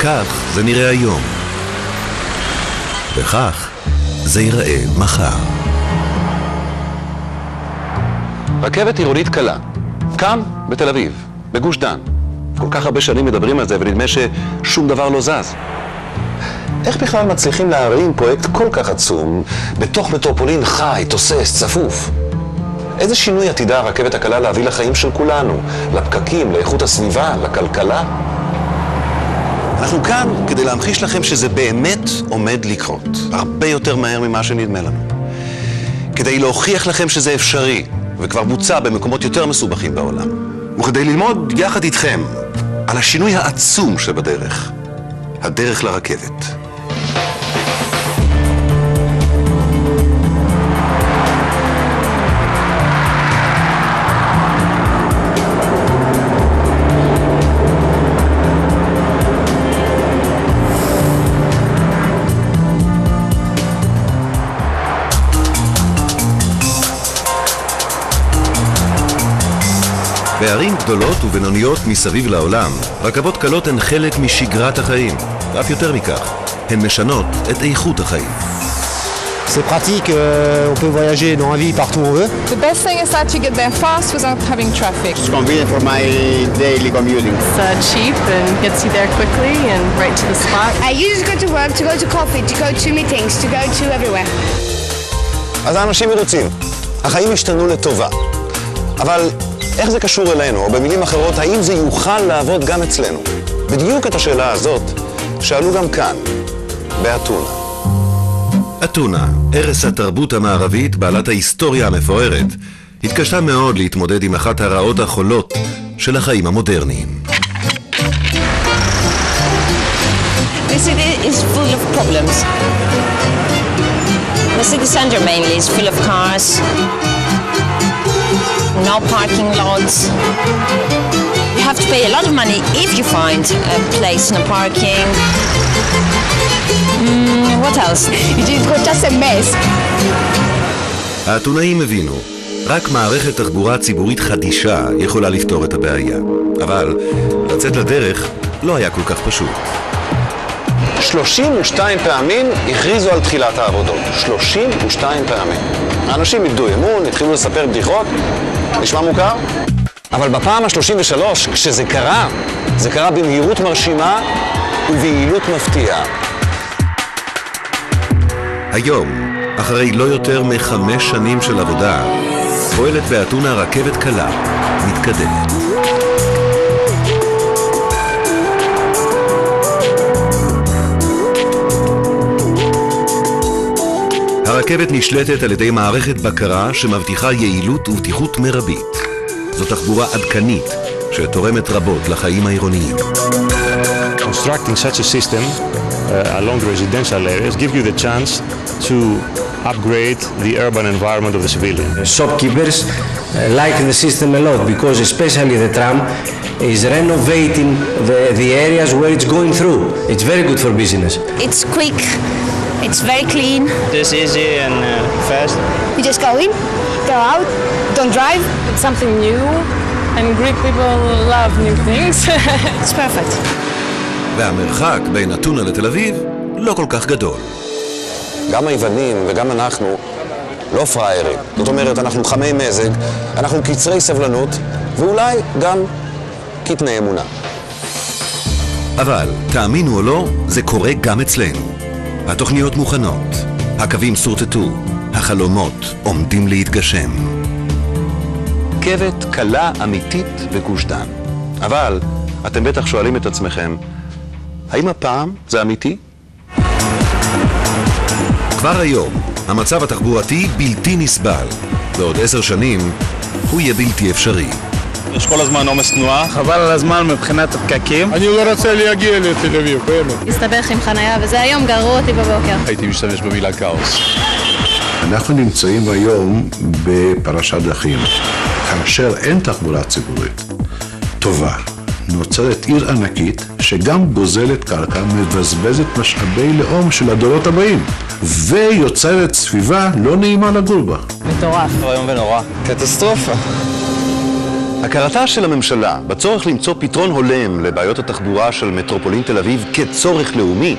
כך זה נראה היום. וכך זה ייראה מחר. רכבת עירונית קלה, כאן בתל אביב, בגוש דן. כל כך הרבה שנים מדברים על זה ונדמה ששום דבר לא זז. איך בכלל מצליחים להרים פרויקט כל כך עצום בתוך מטרופולין חי, תוסס, צפוף? איזה שינוי עתידה הרכבת הקלה להביא לחיים של כולנו, לפקקים, לאיכות הסביבה, לכלכלה? אנחנו כאן כדי להמחיש לכם שזה באמת עומד לקרות, הרבה יותר מהר ממה שנדמה לנו. כדי להוכיח לכם שזה אפשרי, וכבר בוצע במקומות יותר מסובכים בעולם. וכדי ללמוד יחד איתכם על השינוי העצום שבדרך, הדרך לרכבת. בערים גדולות ובינוניות מסביב לעולם, רכבות קלות הן חלק משגרת החיים, ואף יותר מכך, הן משנות את איכות החיים. C'est pratique, on peut voyager dans la ville partout où on veut. The best thing is that you get there fast without having traffic. It's convenient for my daily commuting. It's cheap and gets you there quickly and right to the spot. I usually go to work, to go to coffee, to go to meetings, to go to everywhere. אז האנשים מרוצים. החיים השתנו לטובה. אבל איך זה קשור אלינו? או במילים אחרות, האם זה יוכל לעבוד גם אצלנו? בדיוק את השאלה הזאת שאלו גם כאן, באתונה. אתונה, ערש התרבות המערבית בעלת ההיסטוריה המפוארת, התקשתה מאוד להתמודד עם אחת הרעות החולות של החיים המודרניים. The city is full of problems. The city center mainly is full of cars. No parking lots. You have to pay a lot of money if you find a place in a parking. What else? It is just a mess. האתונאים הבינו, רק מערכת תחבורה ציבורית חדישה יכולה לפתור את הבעיה. אבל לצאת לדרך לא היה כל כך פשוט. 32 פעמים הכריזו על תחילת העבודות. 32 פעמים. האנשים איבדו אמון, התחילו לספר בדיחות. נשמע מוכר? אבל בפעם ה-33, כשזה קרה, זה קרה במהירות מרשימה וביעילות מפתיעה. היום, אחרי לא יותר מ5 שנים של עבודה, פועלת באתונה רכבת קלה, מתקדמת. הרכבת נשלטת על ידי מערכת בקרה שמבטיחה יעילות ובטיחות מרבית. זו תחבורה עדכנית שתורמת רבות לחיים העירוניים. Constructing such a system along the residential areas gives you the chance to upgrade the urban environment of the civilian. Shopkeepers like the system a lot because especially the tram is renovating the areas where it's going through. It's very good for business. It's quick. It's very clean. It's easy and fast. You just go in, go out, don't drive. It's something new and Greek people love new things. It's perfect. והמרחק בין אתונה לתל אביב לא כל כך גדול. גם היוונים וגם אנחנו לא פריירים. זאת אומרת, אנחנו חמי מזג, אנחנו קצרי סבלנות, ואולי גם קטני אמונה. אבל, תאמינו או לא, זה קורה גם אצלנו. התוכניות מוכנות, הקווים סורטטו, החלומות עומדים להתגשם. רכבת קלה אמיתית בגוש דן. אבל אתם בטח שואלים את עצמכם, האם הפעם זה אמיתי? כבר היום, המצב התחבורתי בלתי נסבל, ועוד 10 שנים הוא יהיה בלתי אפשרי. יש כל הזמן עומס תנועה. חבל על הזמן מבחינת הפקקים. אני לא רוצה להגיע לתל אביב, באמת. הסתבך עם חנייה, וזה היום גררו אותי בבוקר. הייתי משתמש במילה כאוס. אנחנו נמצאים היום בפרשת דרכים. כאשר אין תחבורה ציבורית טובה, נוצרת עיר ענקית שגם גוזלת קרקע, מבזבזת משאבי לאום של הדורות הבאים, ויוצרת סביבה לא נעימה לגור בה. מטורף. איום ונורא. קטסטרופה. הכרתה של הממשלה בצורך למצוא פתרון הולם לבעיות התחבורה של מטרופולין תל אביב כצורך לאומי,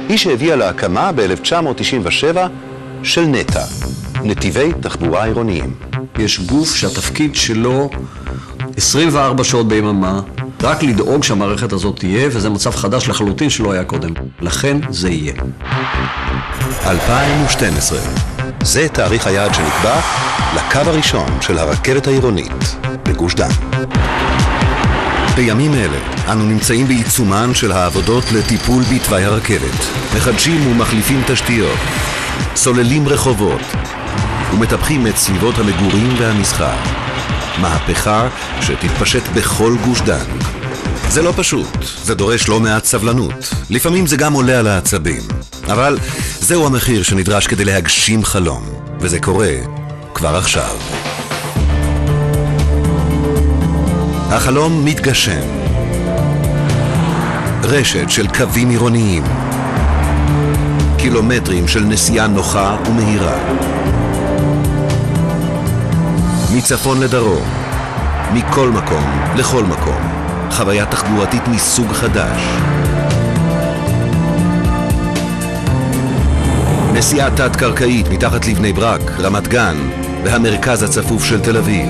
היא שהביאה להקמה ב-1997 של נט"ע, נתיבי תחבורה עירוניים. יש גוף שהתפקיד שלו 24 שעות ביממה, רק לדאוג שהמערכת הזאת תהיה, וזה מצב חדש לחלוטין שלא היה קודם. לכן זה יהיה. 2012. זה תאריך היעד שנקבע לקו הראשון של הרכבת העירונית בגוש דן. בימים אלה אנו נמצאים בעיצומן של העבודות לטיפול בתוואי הרכבת. מחדשים ומחליפים תשתיות, סוללים רחובות ומטפחים את סביבות המגורים והמסחר. מהפכה שתתפשט בכל גוש דן. זה לא פשוט, זה דורש לא מעט סבלנות. לפעמים זה גם עולה על העצבים. אבל זהו המחיר שנדרש כדי להגשים חלום, וזה קורה כבר עכשיו. החלום מתגשם. רשת של קווים עירוניים. קילומטרים של נסיעה נוחה ומהירה. מצפון לדרום, מכל מקום לכל מקום, חוויה תחבורתית מסוג חדש. נסיעה תת-קרקעית מתחת לבני ברק, רמת גן והמרכז הצפוף של תל אביב.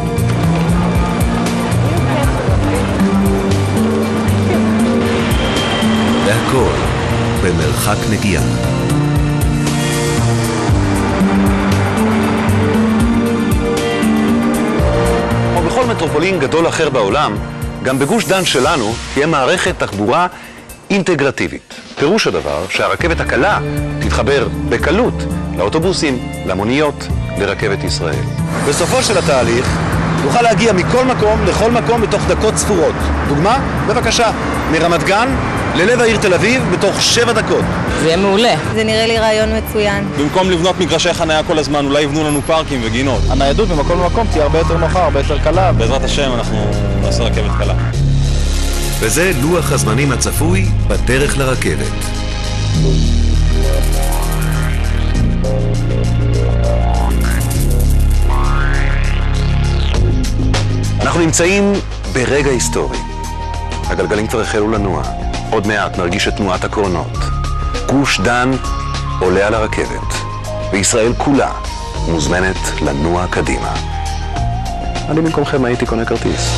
והכל במרחק נגיעה. בכל מטרופולין גדול אחר בעולם, גם בגוש דן שלנו תהיה מערכת תחבורה אינטגרטיבית. פירוש הדבר שהרכבת הקלה תתחבר בקלות לאוטובוסים, למוניות, לרכבת ישראל. בסופו של התהליך נוכל להגיע מכל מקום לכל מקום בתוך דקות ספורות. דוגמה? בבקשה, מרמת גן ללב העיר תל אביב בתוך 7 דקות. זה יהיה מעולה. זה נראה לי רעיון מצוין. במקום לבנות מגרשי חניה כל הזמן, אולי יבנו לנו פארקים וגינות. הניידות במקום למקום תהיה הרבה יותר נוחה, הרבה יותר קלה. בעזרת השם אנחנו נעשה רכבת קלה. וזה לוח הזמנים הצפוי בדרך לרכבת. אנחנו נמצאים ברגע היסטורי. הגלגלים כבר החלו לנוע. עוד מעט נרגיש את תנועת הקרונות. גוש דן עולה על הרכבת, וישראל כולה מוזמנת לנוע קדימה. אני במקומכם הייתי קונה כרטיס.